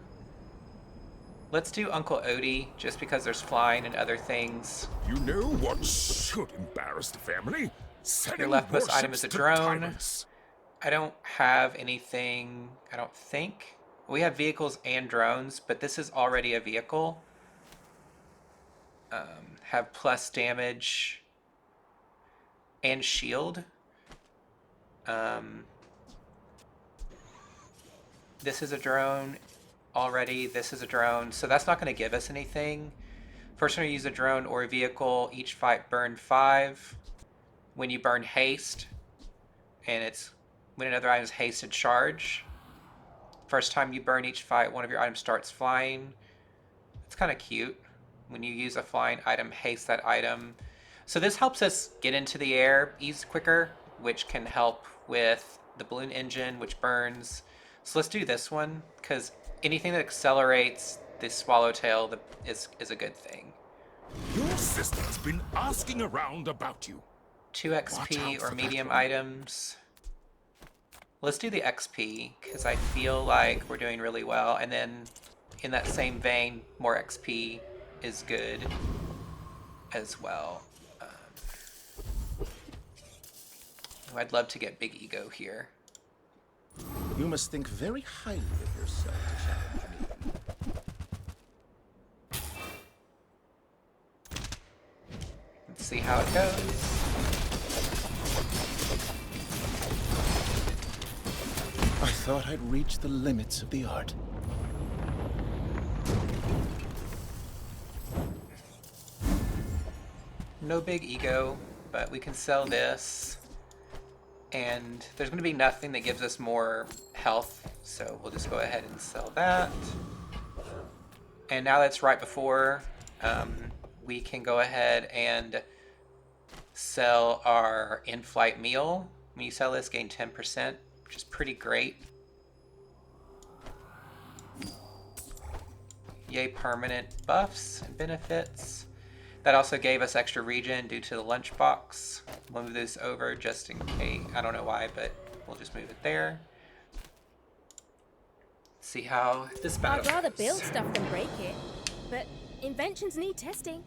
Let's do Uncle Odie, just because there's flying and other things. You know what should embarrass the family? Your Sending leftmost item warships is a to drone. tyrants. I don't have anything, I don't think. We have vehicles and drones, but this is already a vehicle. Have plus damage and shield. This is a drone already. This is a drone, so that's not going to give us anything. First time you use a drone or a vehicle, each fight burn 5. When you burn haste, and it's when another item is hasted, charge. First time you burn each fight, one of your items starts flying. It's kind of cute. When you use a flying item, haste that item. So this helps us get into the air ease quicker, which can help with the balloon engine, which burns. So let's do this one, because anything that accelerates the Swallowtail is a good thing. Your sister's been asking around about you. 2 XP or medium items. Let's do the XP, because I feel like we're doing really well. And then, in that same vein, more XP is good as well. I'd love to get Big Ego here. You must think very highly of yourself to challenge me. Let's see how it goes. I thought I'd reached the limits of the art. No Big Ego, but we can sell this. And there's going to be nothing that gives us more health, so we'll just go ahead and sell that. And now that's right before, we can go ahead and sell our in-flight meal. When you sell this, gain 10%, which is pretty great. Yay permanent buffs and benefits. That also gave us extra regen due to the lunchbox. We'll move this over just in case. I don't know why, but we'll just move it there. See how this battle I'd rather goes. build stuff than break it, but inventions need testing.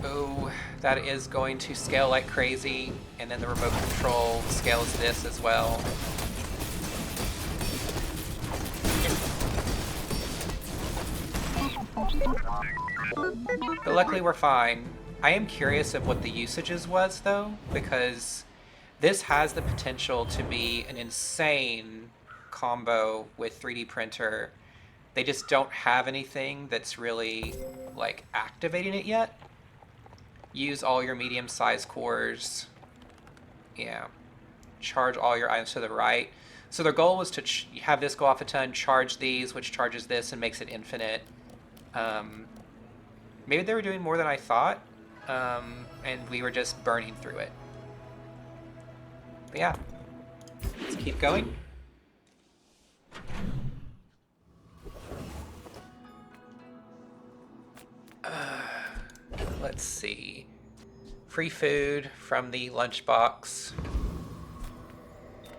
Oh, that is going to scale like crazy, and then the remote control scales this as well. But luckily we're fine. I am curious of what the usages was though, because this has the potential to be an insane combo with 3D printer. They just don't have anything that's really like activating it yet. Use all your medium-sized cores. Yeah. Charge all your items to the right. So their goal was to have this go off a ton, charge these, which charges this and makes it infinite. Maybe they were doing more than I thought, and we were just burning through it. But yeah, let's keep going. Let's see. Free food from the lunchbox.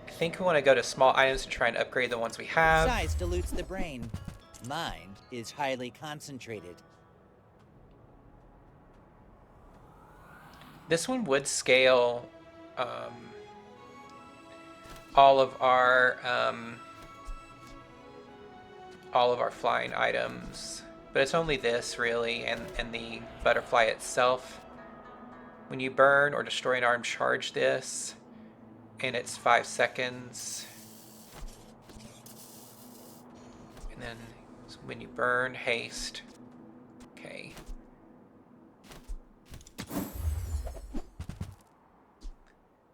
I think we want to go to small items to try and upgrade the ones we have. Size dilutes the brain. Mind is highly concentrated. This one would scale all of our flying items, but it's only this really, and the butterfly itself. When you burn or destroy an arm, charge this, and it's 5 seconds. And then when you burn, haste. Okay.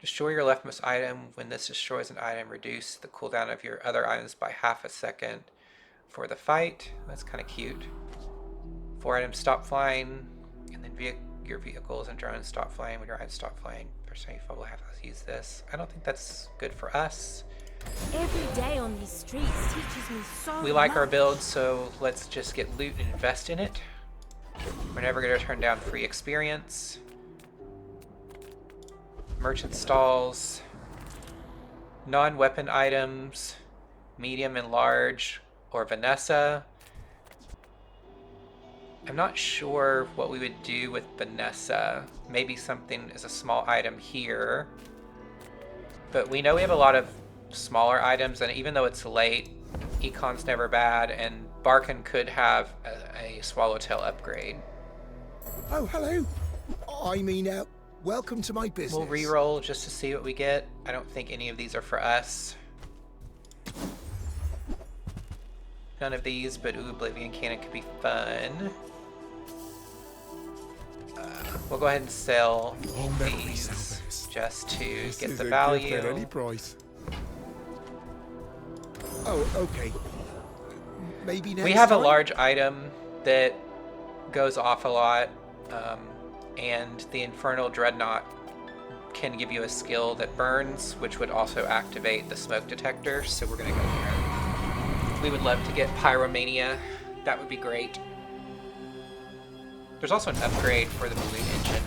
Destroy your leftmost item. When this destroys an item, reduce the cooldown of your other items by half a second for the fight. That's kind of cute. 4 items stop flying, and then your vehicles and drones stop flying when your items stop flying. First time you will have to use this. I don't think that's good for us. Every day on these streets teaches me so We like our much. build, so let's just get loot and invest in it. We're never going to turn down free experience. Merchant stalls. Non-weapon items, medium and large, or Vanessa. I'm not sure what we would do with Vanessa. Maybe something as a small item here. But we know we have a lot of smaller items, and even though it's late, Econ's never bad, and Barkin could have a Swallowtail upgrade. Oh, hello. I mean, welcome to my business. We'll re-roll just to see what we get. I don't think any of these are for us. None of these, but ooh, Oblivion Cannon could be fun. We'll go ahead and sell these just to get the value. At any price. Oh, okay. Maybe next We have time? a large item that goes off a lot, and the Infernal Dreadnought can give you a skill that burns, which would also activate the Smoke Detector, so we're going to go here. We would love to get Pyromania. That would be great. There's also an upgrade for the balloon engine.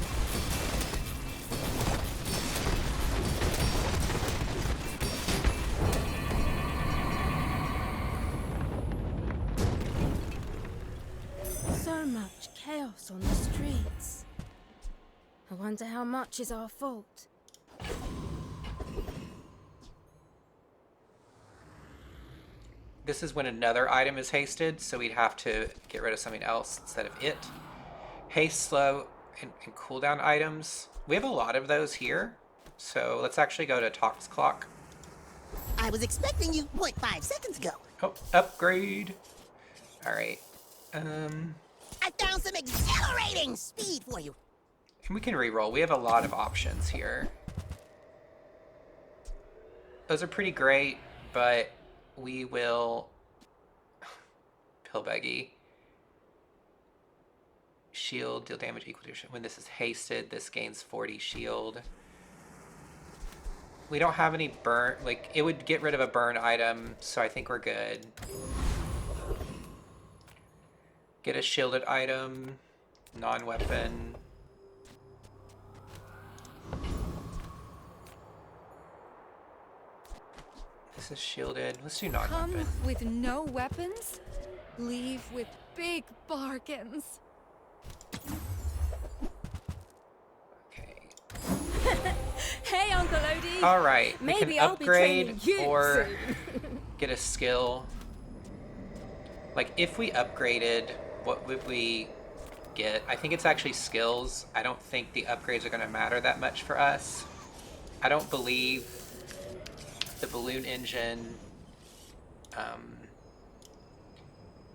So much chaos on the streets. I wonder how much is our fault. This is when another item is hasted, so we'd have to get rid of something else instead of it. Haste, slow, and cooldown items. We have a lot of those here, so let's actually go to Tox Clock. I was expecting you 0.5 seconds ago. Oh, upgrade. Alright. I found some exhilarating speed for you. And we can reroll. We have a lot of options here. Those are pretty great, but we will... Pillbuggy. Shield, deal damage equal to... When this is hasted, this gains 40 shield. We don't have any burn... Like, it would get rid of a burn item, so I think we're good. Get a shielded item. Non-weapon. This is shielded. Let's do non-weapon. Come with no weapons, leave with big bargains. Hey, Uncle Odie. All right, we Maybe can I'll be training upgrade you or soon. get a skill. Like, if we upgraded, what would we get? I think it's actually skills. I don't think the upgrades are going to matter that much for us. I don't believe the balloon engine...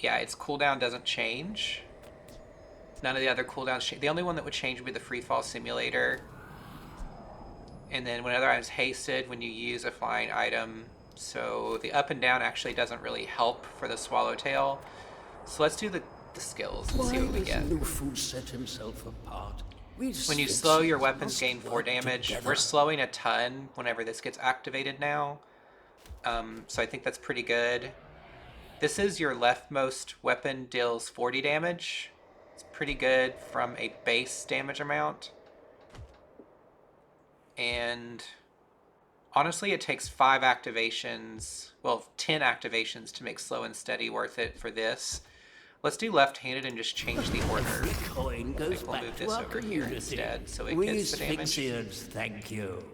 yeah, its cooldown doesn't change. None of the other cooldowns change. The only one that would change would be the free fall simulator. And then when another item's hasted, when you use a flying item. So the up and down actually doesn't really help for the Swallowtail. So let's do the skills and see what we get. Lufu set himself apart? When you slow, your weapons gain 4 damage. We're slowing a ton whenever this gets activated now. So I think that's pretty good. This is your leftmost weapon deals 40 damage. It's pretty good from a base damage amount. And honestly, it takes 5 activations, well, 10 activations to make slow and steady worth it for this. Let's do left-handed and just change the order. Coin goes we'll back move to this our over here community. instead, so it We gets the damage. Sphinxians thank you.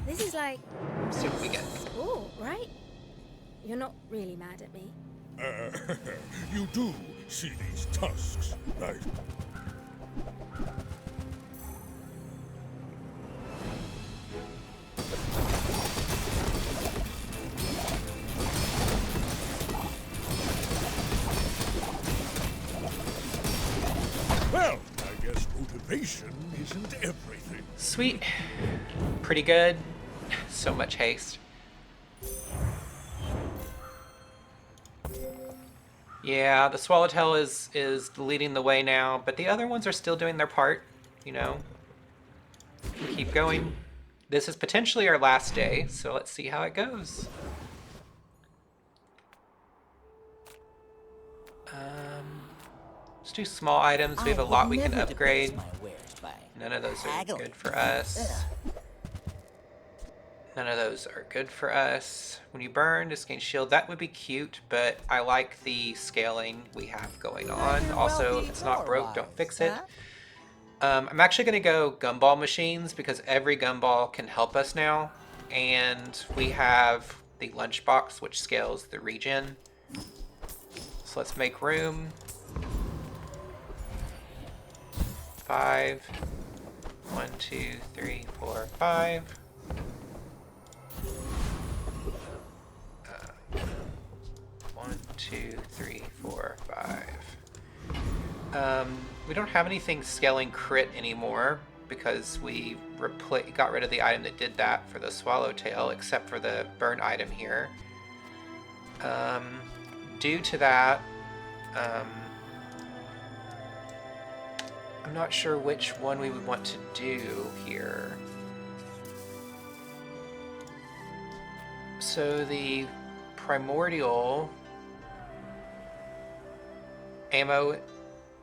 This is like Let's see what we get. school, right? You're not really mad at me. You do see these tusks, right? Well, I guess motivation isn't everything. Sweet. Pretty good. So much haste. Yeah, the Swallowtail is leading the way now, but the other ones are still doing their part, you know. Keep going. This is potentially our last day, so let's see how it goes. Let's do small items. We have a lot we can upgrade. None of those are good for us. None of those are good for us. When you burn, just gain shield. That would be cute, but I like the scaling we have going on. Also, if it's not broke, don't fix it. I'm actually going to go gumball machines because every gumball can help us now. And we have the lunchbox, which scales the regen. So let's make room. 5. 1, 2, 3, 4, 5. 1, 2, 3, 4, 5. We don't have anything scaling crit anymore because we got rid of the item that did that for the Swallowtail, except for the burn item here. Due to that, I'm not sure which one we would want to do here. So the primordial ammo,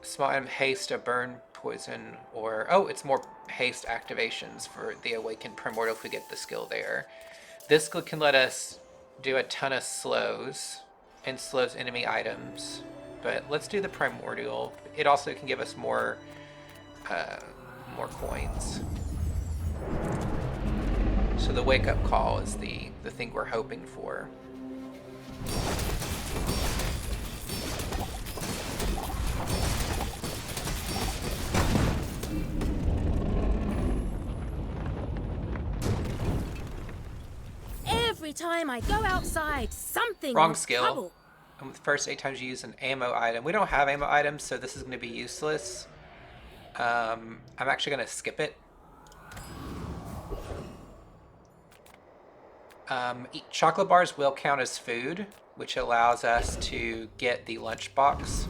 small item haste, a burn, poison, or oh, it's more haste activations for the awakened primordial if we get the skill there. This skill can let us do a ton of slows and slows enemy items, but let's do the primordial. It also can give us more coins. So the wake up call is the thing we're hoping for. Every time I go outside, something Wrong wants skill. trouble. And the first 8 times you use an ammo item. We don't have ammo items, so this is going to be useless. I'm actually going to skip it. Chocolate bars will count as food, which allows us to get the lunchbox.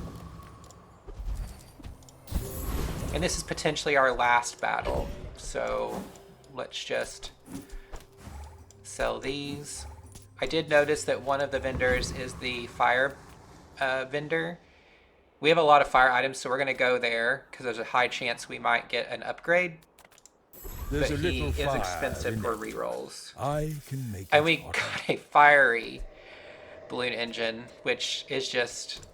And this is potentially our last battle, so let's just sell these. I did notice that one of the vendors is the fire vendor. We have a lot of fire items, so we're going to go there because there's a high chance we might get an upgrade. There's but a he little is fire expensive in for it. rerolls. I can make And it we hotter. got a fiery balloon engine, which is just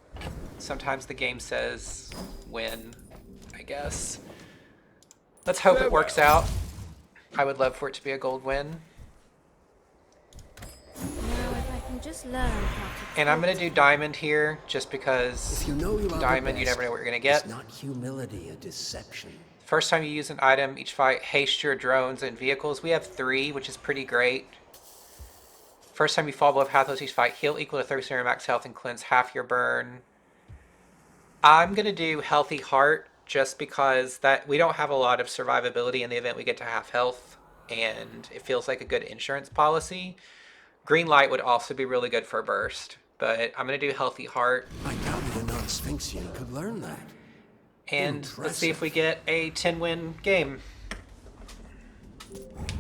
sometimes the game says win, I guess. Let's hope it works out. I would love for it to be a gold win. Now, if I can just learn how to. And I'm going to do diamond here just because If you know you are diamond, the you best, never know what you're going to get. It's not humility, a deception. First time you use an item, each fight, haste your drones and vehicles. We have 3, which is pretty great. First time you fall below Pathos each fight, heal equal to 30% of your max health and cleanse half your burn. I'm going to do Healthy Heart just because that we don't have a lot of survivability in the event we get to half health, and it feels like a good insurance policy. Green Light would also be really good for a burst, but I'm going to do Healthy Heart. I doubted a non-Sphinxian could learn that. And let's see if we get a 10-win game.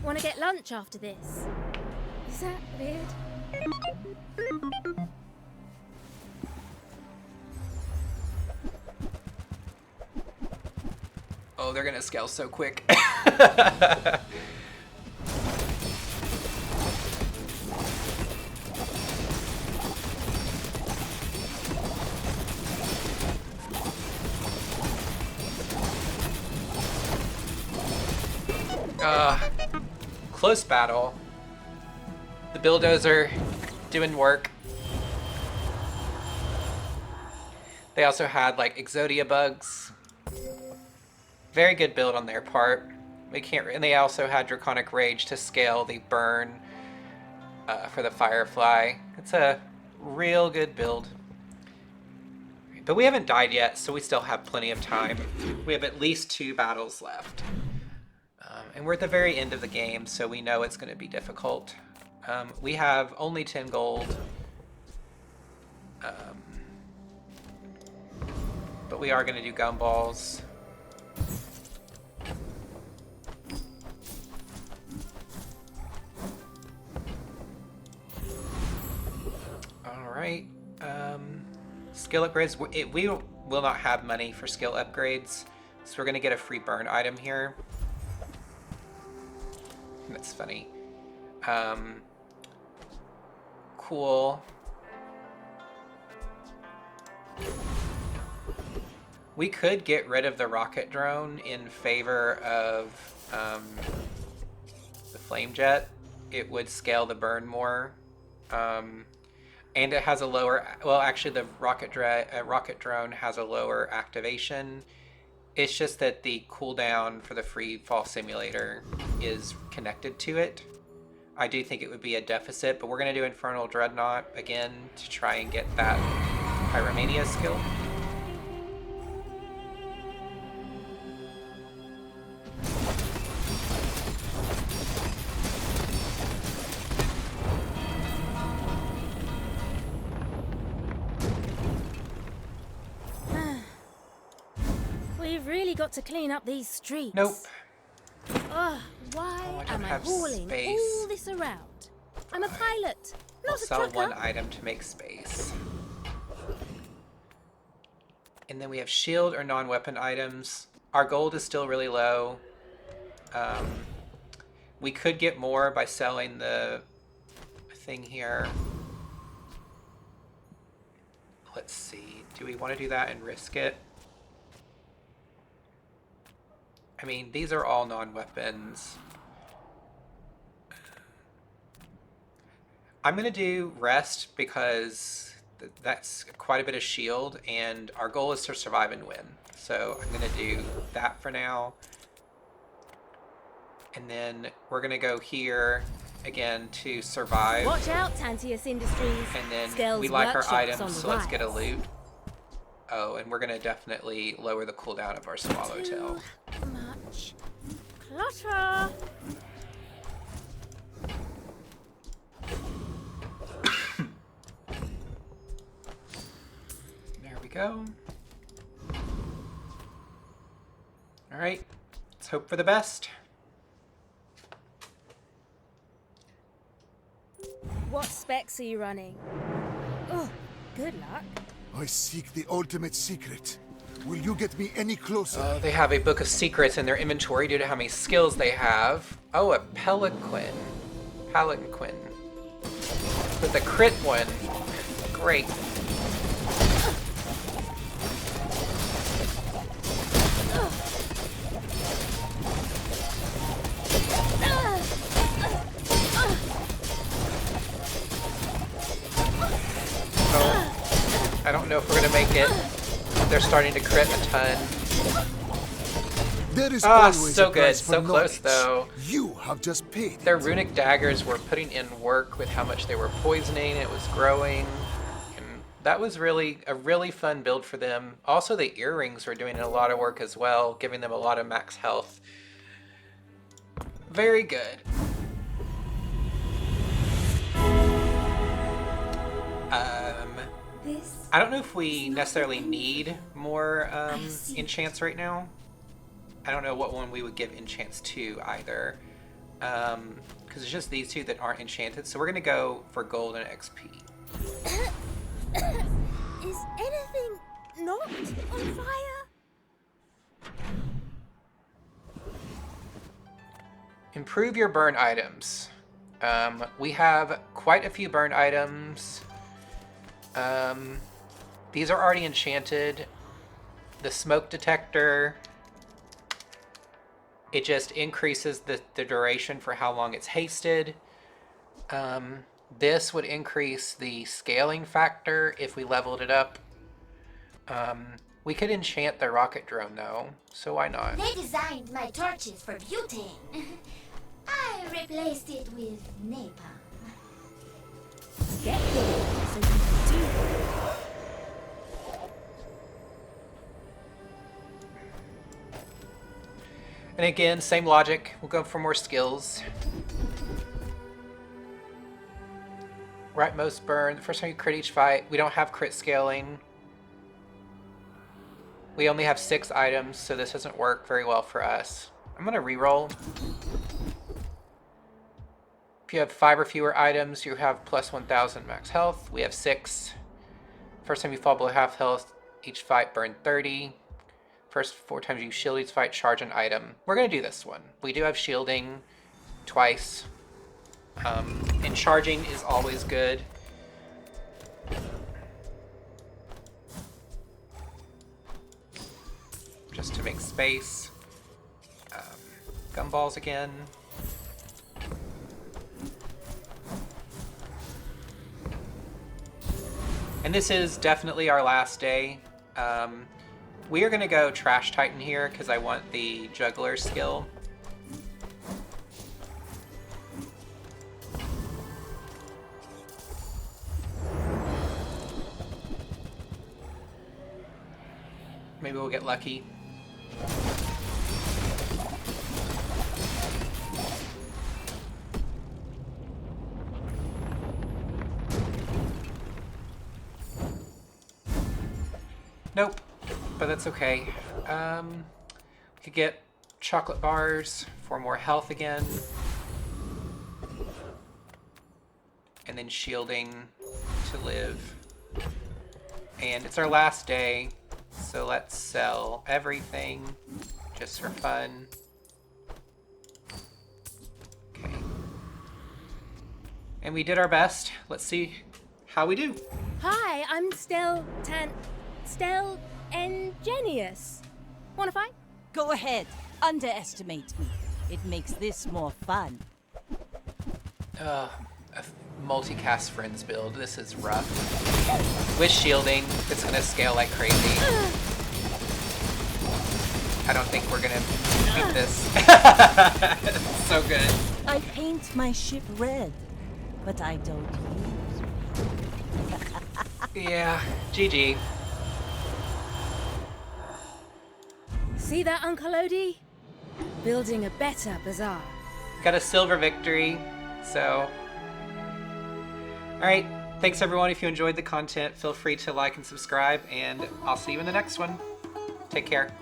Want to get lunch after this? Is that weird? Oh, they're gonna scale so quick. Close battle. The bulldozer doing work. They also had like Exodia bugs. Very good build on their part. And they also had Draconic Rage to scale the burn for the Firefly. It's a real good build. But we haven't died yet, so we still have plenty of time. We have at least 2 battles left. And we're at the very end of the game, so we know it's going to be difficult. We have only 10 gold. But we are going to do gumballs. Alright. Skill upgrades. We will not have money for skill upgrades, so we're going to get a free burn item here. That's funny. Cool. We could get rid of the rocket drone in favor of the flame jet. It would scale the burn more. And it has a lower, well, actually the rocket drone has a lower activation. It's just that the cooldown for the free fall simulator is connected to it. I do think it would be a deficit, but we're going to do Infernal Dreadnought again to try and get that Pyromania skill. We've really got to clean up these streets. Nope. Ugh, why am I hauling all this around? I'm a pilot, I'll not a sell trucker. one item to make space. And then we have shield or non-weapon items. Our gold is still really low. We could get more by selling the thing here. Let's see. Do we want to do that and risk it? I mean, these are all non-weapons. I'm going to do rest because that's quite a bit of shield, and our goal is to survive and win. So I'm going to do that for now. And then we're going to go here again to survive. Watch out, Tantius Industries. And then Skell's we like our workshop's on items, the so let's get a rise. loot. Oh, and we're going to definitely lower the cooldown of our Swallowtail. Too much clutter. There we go. All right, let's hope for the best. What specs are you running? Oh, good luck. I seek the ultimate secret. Will you get me any closer? They have a book of secrets in their inventory due to how many skills they have. Oh, a Peliquin. Palanquin. With a crit one. Great. Oh, I don't know if we're gonna make it. They're starting to crit a ton. There is Ah, always so a good. price for So close, knowledge. though. You have just paid. Their runic daggers were putting in work with how much they were poisoning. It was growing. And that was really a really fun build for them. Also, the earrings were doing a lot of work as well, giving them a lot of max health. Very good. I don't know if we necessarily need more enchants right now. I don't know what one we would give enchants to either. Because it's just these two that aren't enchanted. So we're going to go for gold and XP. Is anything not on fire? Improve your burn items. We have quite a few burn items. These are already enchanted. The Smoke Detector, it just increases the duration for how long it's hasted. This would increase the scaling factor if we leveled it up. We could enchant the rocket drone though, so why not? They designed my torches for butane. I replaced it with napalm. Get going so you can do it. And again, same logic. We'll go for more skills. Rightmost burn. The first time you crit each fight. We don't have crit scaling. We only have 6 items, so this doesn't work very well for us. I'm going to reroll. If you have 5 or fewer items, you have plus 1,000 max health. We have 6. First time you fall below half health, each fight burn 30. First 4 times you shield each fight, charge an item. We're going to do this one. We do have shielding twice. And charging is always good. Just to make space. Gumballs again. And this is definitely our last day. We are going to go Trash Titan here because I want the Juggler skill. Maybe we'll get lucky. Nope, but that's okay. We could get chocolate bars for more health again. And then shielding to live. And it's our last day, so let's sell everything just for fun. Okay. And we did our best. Let's see how we do. Hi, I'm Stelle Ingenious. Wanna fight? Go ahead. Underestimate me. It makes this more fun. A multicast friends build. This is rough. With shielding, it's gonna scale like crazy. I don't think we're gonna beat this. So good. I paint my ship red, but I don't use. Yeah, GG. See that, Uncle Odie? Building a better bazaar. Got a silver victory, so... Alright, thanks everyone. If you enjoyed the content, feel free to like and subscribe, and I'll see you in the next one. Take care.